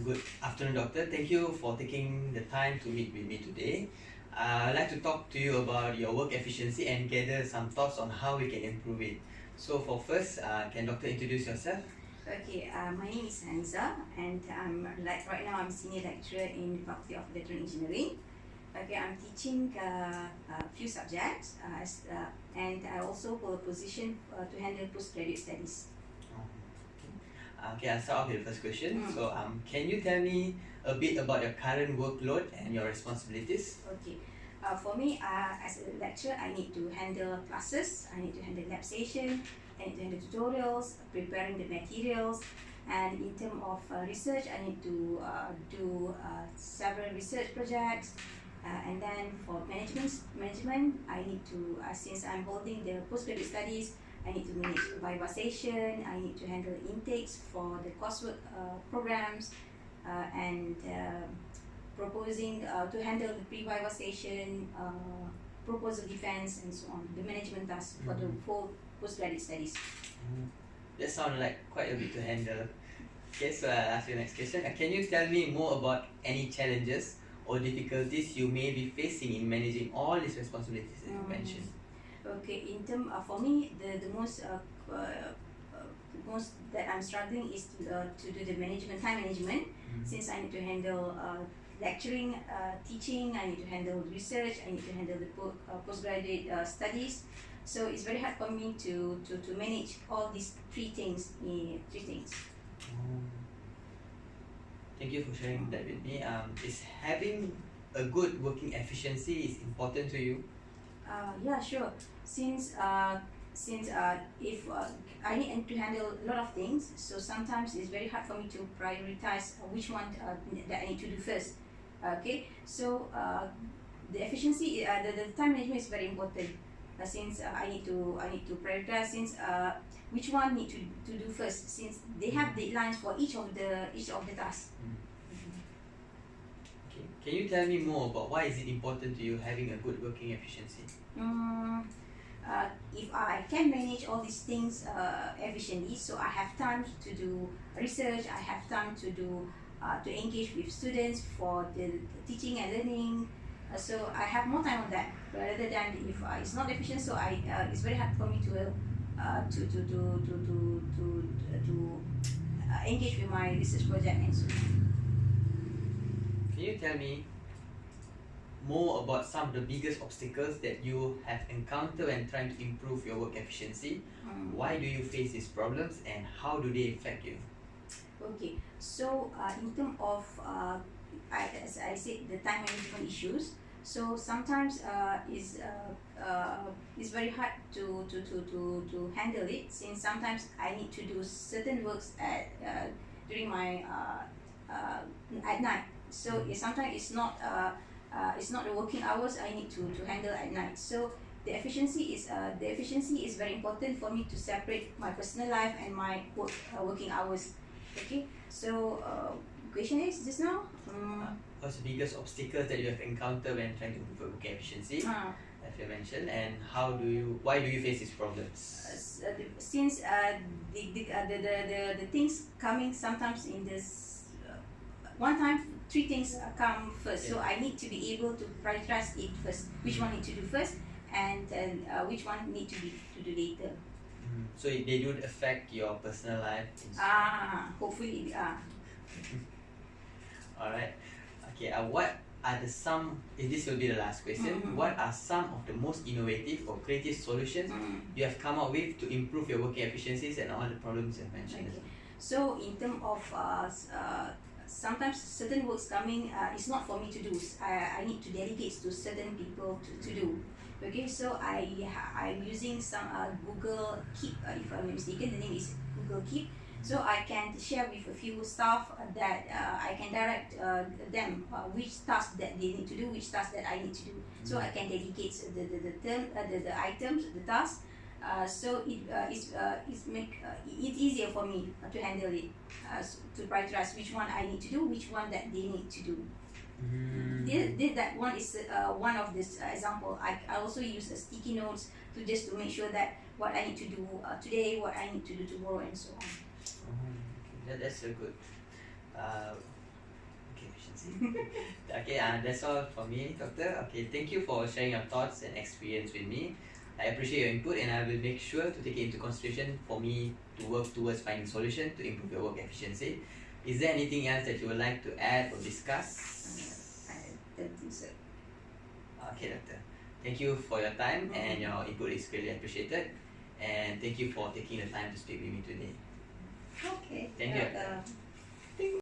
Good afternoon, Doctor. Thank you for taking the time to meet with me today. I'd like to talk to you about your work efficiency and gather some thoughts on how we can improve it. So for first, can Doctor introduce yourself? Okay, my name is Haniza, and right now I'm senior lecturer in the Faculty of Electrical Engineering. Okay, I'm teaching a few subjects, and I also hold a position to handle postgraduate studies. Okay, I'll start off with the first question. So, can you tell me a bit about your current workload and your responsibilities? Okay. For me, as a lecturer, I need to handle classes, I need to handle lab session, I need to handle tutorials, preparing the materials, and in terms of research, I need to do several research projects. And then for management, I need to, since I'm holding the postgraduate studies, I need to manage viva session, I need to handle intakes for the coursework programs, and proposing to handle the pre-viva session, proposal defense, and so on, the management task for the whole postgraduate studies. That sounds like quite a bit to handle. Okay, so I'll ask you the next question. Can you tell me more about any challenges or difficulties you may be facing in managing all these responsibilities that you mentioned? Okay, in term for me, the most that I'm struggling is to do the time management, since I need to handle lecturing, teaching, I need to handle research, I need to handle the postgraduate studies. So it's very hard for me to manage all these three things. Thank you for sharing that with me. Is having a good working efficiency is important to you? Yeah, sure. Since if I need to handle a lot of things, so sometimes it's very hard for me to prioritize which one that I need to do first. Okay, so the efficiency, the time management is very important. Since I need to prioritize, since which one need to do first, since they have deadlines for each of the tasks. Okay. Can you tell me more about why is it important to you having a good working efficiency? If I can manage all these things efficiently, so I have time to do research, I have time to do to engage with students for the teaching and learning. So I have more time on that rather than if it's not efficient. So it's very hard for me to engage with my research project and so on. Can you tell me more about some of the biggest obstacles that you have encountered when trying to improve your work efficiency? Why do you face these problems and how do they affect you? Okay, so in terms of as I said, the time management issues. So sometimes it's very hard to handle it, since sometimes I need to do certain works during my at night. So sometimes it's not the working hours I need to handle at night. So the efficiency is very important for me to separate my personal life and my working hours. Okay, so question is just now. What's the biggest obstacles that you have encountered when trying to improve working efficiency, as you mentioned, and why do you face these problems? Since the things coming sometimes in this one time, three things come first. Yeah. So I need to be able to prioritize it first. Which one need to do first, and which one need to do later. So they don't affect your personal life? Hopefully. Alright. Okay, what are this will be the last question. What are some of the most innovative or creative solutions you have come up with to improve your working efficiencies and all the problems you've mentioned? Okay. So in terms of sometimes certain works coming, it's not for me to do. I need to delegate to certain people to do. Okay, so I'm using some Google Keep, if I'm not mistaken, the name is Google Keep. So I can share with a few staff that I can direct them which task that they need to do, which task that I need to do. So I can dedicate the items, the tasks. So it's easier for me to handle it, to prioritize which one I need to do, which one that they need to do. That one is one of this example. I also use sticky notes to make sure that what I need to do today, what I need to do tomorrow, and so on. That's a good efficiency. Okay, that's all for me, Doctor. Okay, thank you for sharing your thoughts and experience with me. I appreciate your input and I will make sure to take it into consideration for me to work towards finding solution to improve your work efficiency. Is there anything else that you would like to add or discuss? I don't think so. Okay, Doctor. Thank you for your time and your input is really appreciated. And thank you for taking the time to speak with me today. Okay. Thank you. Welcome.